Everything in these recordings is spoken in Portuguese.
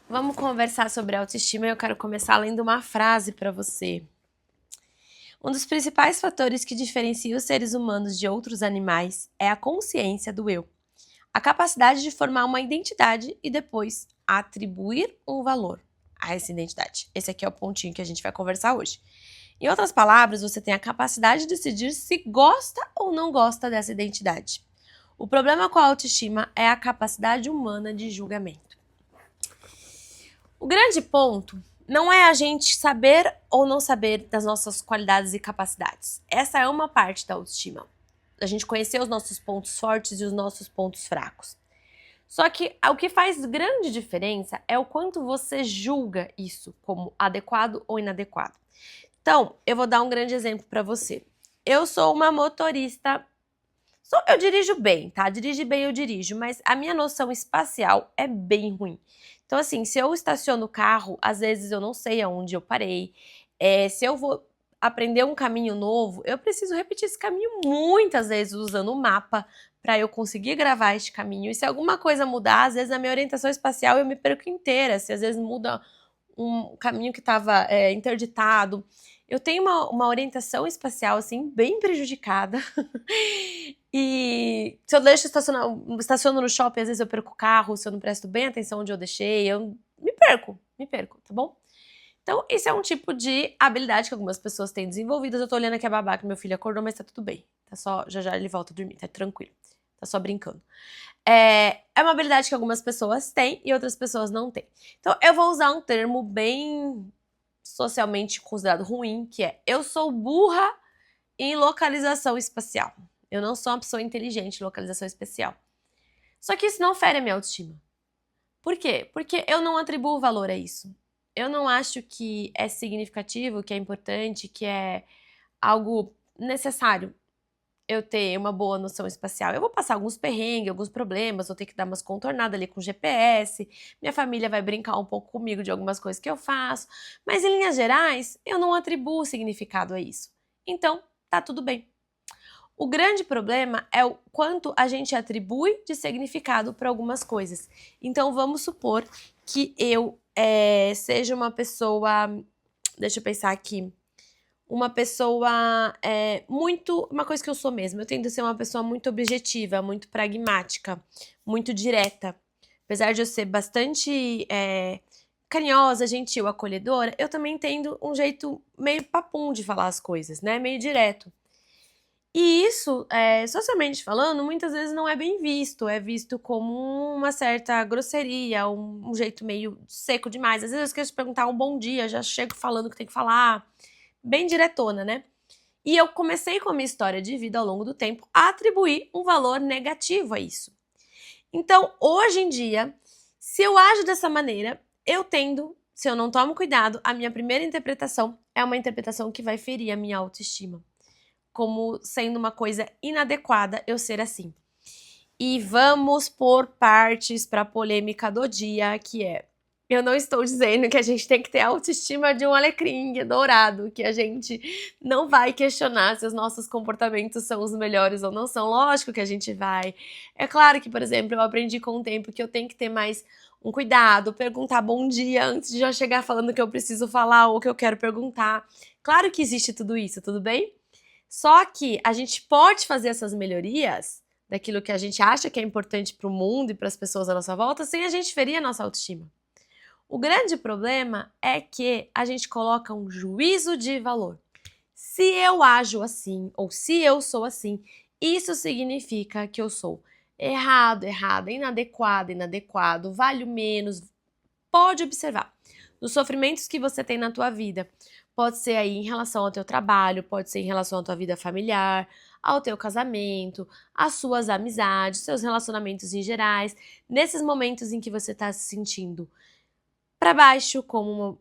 Vamos conversar sobre autoestima e eu quero começar lendo uma frase para você. Um dos principais fatores que diferencia os seres humanos de outros animais é a consciência do eu, a capacidade de formar uma identidade e depois atribuir um valor a essa identidade. Esse aqui é o pontinho que a gente vai conversar hoje. Em outras palavras, você tem a capacidade de decidir se gosta ou não gosta dessa identidade. O problema com a autoestima é a capacidade humana de julgamento. O grande ponto não é a gente saber ou não saber das nossas qualidades e capacidades. Essa é uma parte da autoestima. A gente conhecer os nossos pontos fortes e os nossos pontos fracos. Só que o que faz grande diferença é o quanto você julga isso como adequado ou inadequado. Então, eu vou dar um grande exemplo para você. Eu sou uma motorista. Eu dirijo bem, tá? Dirige bem, eu dirijo, mas a minha noção espacial é bem ruim. Então, assim, se eu estaciono o carro, às vezes eu não sei aonde eu parei. Se eu vou aprender um caminho novo, eu preciso repetir esse caminho muitas vezes usando o mapa para eu conseguir gravar este caminho. E se alguma coisa mudar, às vezes na minha orientação espacial eu me perco inteira. Se às vezes muda um caminho que estava interditado. Eu tenho uma orientação espacial, assim, bem prejudicada. E se eu deixo estaciono no shopping, às vezes eu perco o carro, se eu não presto bem atenção onde eu deixei, eu me perco, tá bom? Então, isso é um tipo de habilidade que algumas pessoas têm desenvolvidas. Eu tô olhando aqui a babá que meu filho acordou, mas tá tudo bem. Tá só, já ele volta a dormir, tá tranquilo. Tá só brincando. É uma habilidade que algumas pessoas têm e outras pessoas não têm. Então, eu vou usar um termo bem socialmente considerado ruim, que é: eu sou burra em localização espacial. Eu não sou uma pessoa inteligente em localização espacial. Só que isso não fere a minha autoestima. Por quê? Porque eu não atribuo valor a isso. Eu não acho que é significativo, que é importante, que é algo necessário eu ter uma boa noção espacial. Eu vou passar alguns perrengues, alguns problemas, vou ter que dar umas contornadas ali com GPS, minha família vai brincar um pouco comigo de algumas coisas que eu faço, mas em linhas gerais, eu não atribuo significado a isso. Então, tá tudo bem. O grande problema é o quanto a gente atribui de significado para algumas coisas. Então, vamos supor que eu seja uma pessoa. Deixa eu pensar aqui. Uma pessoa muito. Uma coisa que eu sou mesmo. Eu tendo a ser uma pessoa muito objetiva, muito pragmática, muito direta. Apesar de eu ser bastante carinhosa, gentil, acolhedora, eu também tendo um jeito meio papum de falar as coisas, né? Meio direto. E isso, socialmente falando, muitas vezes não é bem visto. É visto como uma certa grosseria, um jeito meio seco demais. Às vezes eu esqueço de perguntar um bom dia, já chego falando o que tem que falar. Bem diretona, né? E eu comecei com a minha história de vida ao longo do tempo a atribuir um valor negativo a isso. Então, hoje em dia, se eu ajo dessa maneira, eu tendo, se eu não tomo cuidado, a minha primeira interpretação é uma interpretação que vai ferir a minha autoestima, como sendo uma coisa inadequada eu ser assim. E vamos por partes para a polêmica do dia, que é: eu não estou dizendo que a gente tem que ter a autoestima de um alecrim dourado, que a gente não vai questionar se os nossos comportamentos são os melhores ou não são. Lógico que a gente vai. É claro que, por exemplo, eu aprendi com o tempo que eu tenho que ter mais um cuidado, perguntar bom dia antes de já chegar falando que eu preciso falar ou que eu quero perguntar. Claro que existe tudo isso, tudo bem? Só que a gente pode fazer essas melhorias daquilo que a gente acha que é importante para o mundo e para as pessoas à nossa volta sem a gente ferir a nossa autoestima. O grande problema é que a gente coloca um juízo de valor. Se eu ajo assim, ou se eu sou assim, isso significa que eu sou errado, errada, inadequado, inadequado, valho menos. Pode observar. Nos sofrimentos que você tem na tua vida, pode ser aí em relação ao teu trabalho, pode ser em relação à tua vida familiar, ao teu casamento, às suas amizades, seus relacionamentos em gerais, nesses momentos em que você está se sentindo para baixo, como uma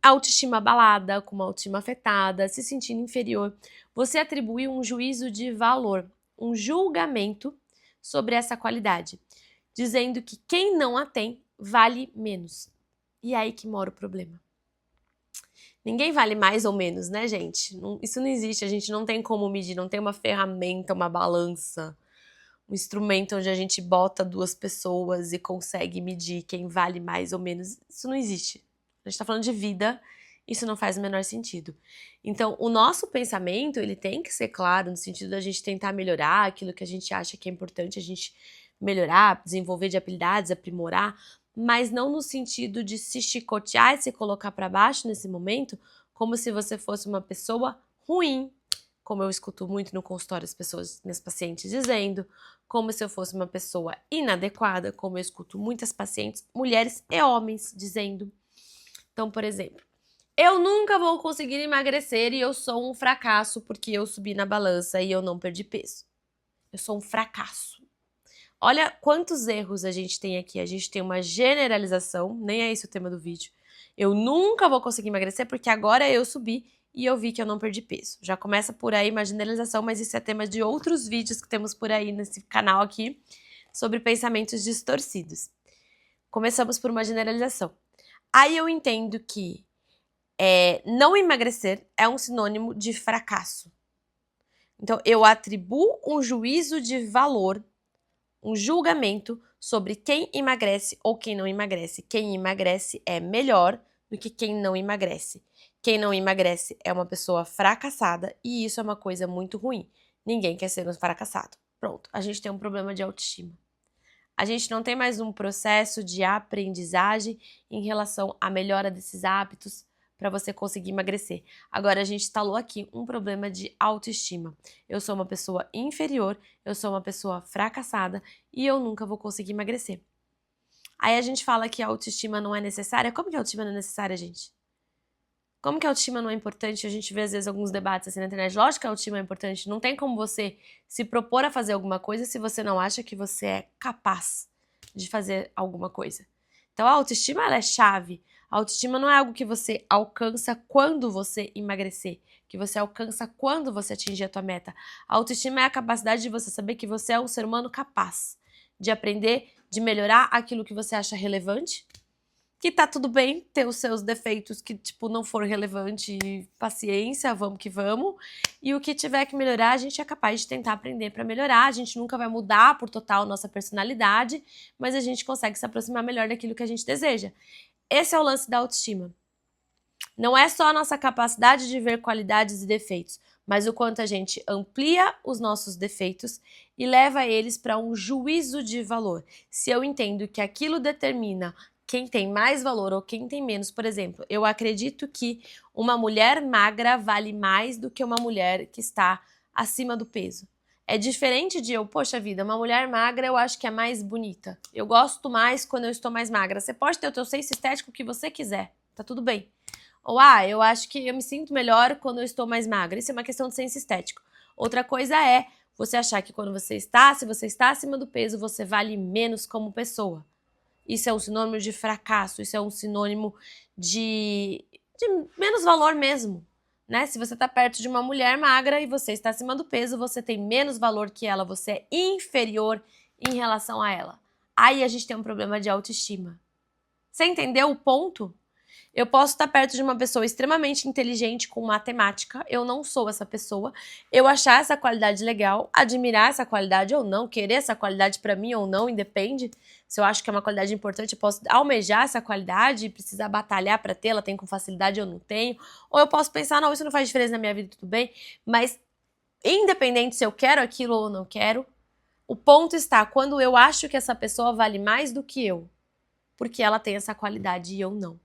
autoestima abalada, com uma autoestima afetada, se sentindo inferior, você atribui um juízo de valor, um julgamento sobre essa qualidade, dizendo que quem não a tem vale menos. E é aí que mora o problema. Ninguém vale mais ou menos, né, gente? Isso não existe, a gente não tem como medir, não tem uma ferramenta, uma balança, um instrumento onde a gente bota duas pessoas e consegue medir quem vale mais ou menos. Isso não existe. A gente tá falando de vida, isso não faz o menor sentido. Então, o nosso pensamento, ele tem que ser claro no sentido da gente tentar melhorar aquilo que a gente acha que é importante a gente melhorar, desenvolver de habilidades, aprimorar, mas não no sentido de se chicotear e se colocar para baixo nesse momento, como se você fosse uma pessoa ruim, como eu escuto muito no consultório as pessoas, minhas pacientes dizendo, como se eu fosse uma pessoa inadequada, como eu escuto muitas pacientes, mulheres e homens dizendo. Então, por exemplo, eu nunca vou conseguir emagrecer e eu sou um fracasso porque eu subi na balança e eu não perdi peso. Eu sou um fracasso. Olha quantos erros a gente tem aqui. A gente tem uma generalização, nem é esse o tema do vídeo. Eu nunca vou conseguir emagrecer porque agora eu subi e eu vi que eu não perdi peso. Já começa por aí uma generalização, mas isso é tema de outros vídeos que temos por aí nesse canal aqui sobre pensamentos distorcidos. Começamos por uma generalização. Aí eu entendo que não emagrecer é um sinônimo de fracasso. Então, eu atribuo um juízo de valor, um julgamento sobre quem emagrece ou quem não emagrece. Quem emagrece é melhor do que quem não emagrece. Quem não emagrece é uma pessoa fracassada e isso é uma coisa muito ruim. Ninguém quer ser um fracassado. Pronto, a gente tem um problema de autoestima. A gente não tem mais um processo de aprendizagem em relação à melhora desses hábitos para você conseguir emagrecer. Agora a gente instalou aqui um problema de autoestima. Eu sou uma pessoa inferior, eu sou uma pessoa fracassada e eu nunca vou conseguir emagrecer. Aí a gente fala que a autoestima não é necessária. Como que a autoestima não é necessária, gente? Como que a autoestima não é importante? A gente vê às vezes alguns debates assim na internet. Lógico que a autoestima é importante. Não tem como você se propor a fazer alguma coisa se você não acha que você é capaz de fazer alguma coisa. Então a autoestima ela é chave. A autoestima não é algo que você alcança quando você emagrecer, que você alcança quando você atingir a tua meta. A autoestima é a capacidade de você saber que você é um ser humano capaz de aprender, de melhorar aquilo que você acha relevante, que tá tudo bem ter os seus defeitos que, tipo, não for relevante, paciência, vamos que vamos. E o que tiver que melhorar, a gente é capaz de tentar aprender para melhorar. A gente nunca vai mudar por total nossa personalidade, mas a gente consegue se aproximar melhor daquilo que a gente deseja. Esse é o lance da autoestima. Não é só a nossa capacidade de ver qualidades e defeitos, mas o quanto a gente amplia os nossos defeitos e leva eles para um juízo de valor. Se eu entendo que aquilo determina quem tem mais valor ou quem tem menos, por exemplo, eu acredito que uma mulher magra vale mais do que uma mulher que está acima do peso. É diferente de poxa vida, uma mulher magra eu acho que é mais bonita. Eu gosto mais quando eu estou mais magra. Você pode ter o teu senso estético que você quiser, tá tudo bem. Ou, eu acho que eu me sinto melhor quando eu estou mais magra. Isso é uma questão de senso estético. Outra coisa é você achar que quando você está, se você está acima do peso, você vale menos como pessoa. Isso é um sinônimo de fracasso, isso é um sinônimo de menos valor mesmo, né? Se você está perto de uma mulher magra e você está acima do peso, você tem menos valor que ela, você é inferior em relação a ela. Aí a gente tem um problema de autoestima. Você entendeu o ponto? Eu posso estar perto de uma pessoa extremamente inteligente com matemática, eu não sou essa pessoa, eu achar essa qualidade legal, admirar essa qualidade ou não, querer essa qualidade para mim ou não, independe. Se eu acho que é uma qualidade importante, eu posso almejar essa qualidade e precisar batalhar para tê-la, tem com facilidade ou não tenho. Ou eu posso pensar, não, isso não faz diferença na minha vida, tudo bem, mas independente se eu quero aquilo ou não quero, o ponto está quando eu acho que essa pessoa vale mais do que eu, porque ela tem essa qualidade e eu não.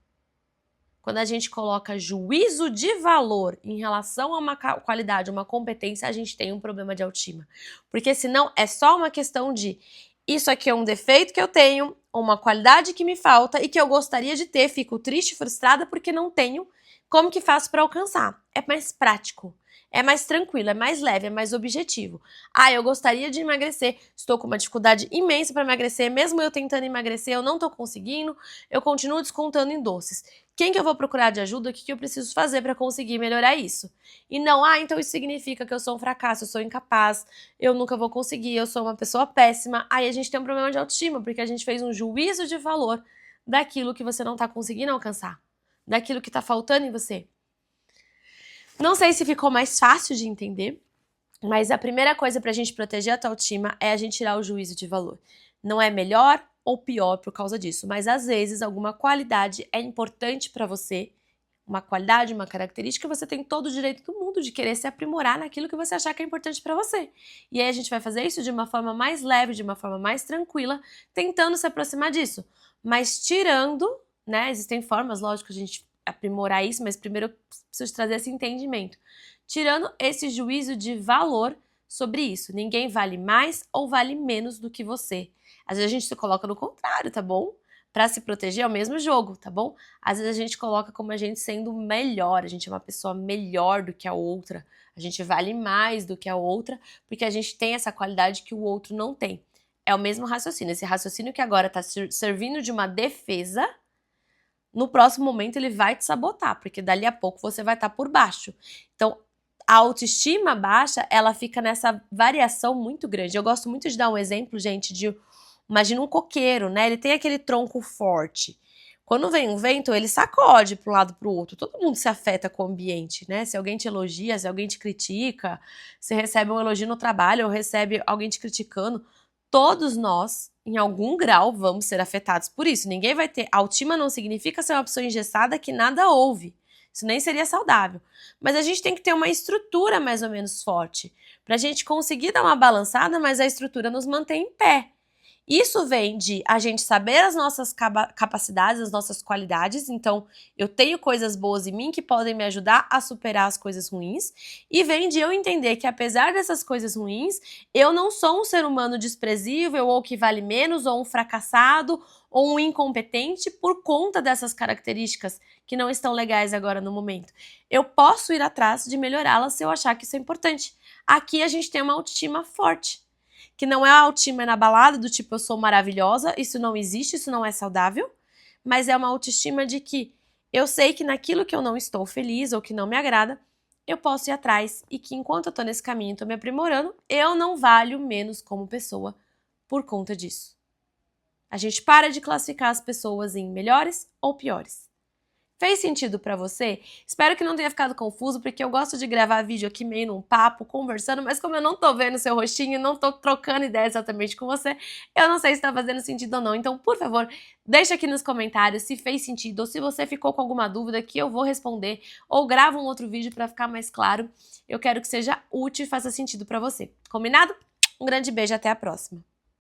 Quando a gente coloca juízo de valor em relação a uma qualidade, uma competência, a gente tem um problema de autoestima. Porque senão é só uma questão de isso aqui é um defeito que eu tenho, uma qualidade que me falta e que eu gostaria de ter, fico triste, frustrada porque não tenho, como que faço para alcançar? É mais prático. É mais tranquilo, é mais leve, é mais objetivo. Eu gostaria de emagrecer, estou com uma dificuldade imensa para emagrecer, mesmo eu tentando emagrecer, eu não estou conseguindo, eu continuo descontando em doces. Quem que eu vou procurar de ajuda? O que eu preciso fazer para conseguir melhorar isso? E não, então isso significa que eu sou um fracasso, eu sou incapaz, eu nunca vou conseguir, eu sou uma pessoa péssima. Aí a gente tem um problema de autoestima, porque a gente fez um juízo de valor daquilo que você não está conseguindo alcançar, daquilo que está faltando em você. Não sei se ficou mais fácil de entender, Mas a primeira coisa pra gente proteger a tua autoestima é a gente tirar o juízo de valor. Não é melhor ou pior por causa disso, mas às vezes alguma qualidade é importante pra você, uma qualidade, uma característica, você tem todo o direito do mundo de querer se aprimorar naquilo que você achar que é importante pra você. E aí a gente vai fazer isso de uma forma mais leve, de uma forma mais tranquila, tentando se aproximar disso. Mas tirando, né, existem formas, lógico, de a gente aprimorar isso, mas primeiro eu preciso trazer esse entendimento. Tirando esse juízo de valor sobre isso. Ninguém vale mais ou vale menos do que você. Às vezes a gente se coloca no contrário, tá bom? Pra se proteger é o mesmo jogo, tá bom? Às vezes a gente coloca como a gente sendo melhor, a gente é uma pessoa melhor do que a outra, a gente vale mais do que a outra, porque a gente tem essa qualidade que o outro não tem. É o mesmo raciocínio. Esse raciocínio que agora tá servindo de uma defesa, no próximo momento ele vai te sabotar, porque dali a pouco você vai estar por baixo. Então, a autoestima baixa, ela fica nessa variação muito grande. Eu gosto muito de dar um exemplo, gente, imagina um coqueiro, né? Ele tem aquele tronco forte. Quando vem um vento, ele sacode para um lado para o outro. Todo mundo se afeta com o ambiente, né? Se alguém te elogia, se alguém te critica, se recebe um elogio no trabalho ou recebe alguém te criticando, todos nós, em algum grau, vamos ser afetados por isso. Ninguém vai ter... Autoestima não significa ser uma pessoa engessada que nada ouve. Isso nem seria saudável. Mas a gente tem que ter uma estrutura mais ou menos forte, pra gente conseguir dar uma balançada, mas a estrutura nos mantém em pé. Isso vem de a gente saber as nossas capacidades, as nossas qualidades. Então, eu tenho coisas boas em mim que podem me ajudar a superar as coisas ruins. E vem de eu entender que, apesar dessas coisas ruins, eu não sou um ser humano desprezível, ou que vale menos, ou um fracassado, ou um incompetente por conta dessas características que não estão legais agora no momento. Eu posso ir atrás de melhorá-las se eu achar que isso é importante. Aqui a gente tem uma autoestima forte, que não é a autoestima inabalada do tipo eu sou maravilhosa, isso não existe, isso não é saudável, mas é uma autoestima de que eu sei que naquilo que eu não estou feliz ou que não me agrada, eu posso ir atrás e que enquanto eu tô nesse caminho, tô me aprimorando, eu não valho menos como pessoa por conta disso. A gente para de classificar as pessoas em melhores ou piores. Fez sentido pra você? Espero que não tenha ficado confuso, porque eu gosto de gravar vídeo aqui meio num papo, conversando, mas como eu não tô vendo seu rostinho, não tô trocando ideia exatamente com você, eu não sei se tá fazendo sentido ou não. Então, por favor, deixa aqui nos comentários se fez sentido ou se você ficou com alguma dúvida que eu vou responder, ou grava um outro vídeo pra ficar mais claro. Eu quero que seja útil e faça sentido pra você. Combinado? Um grande beijo, até a próxima!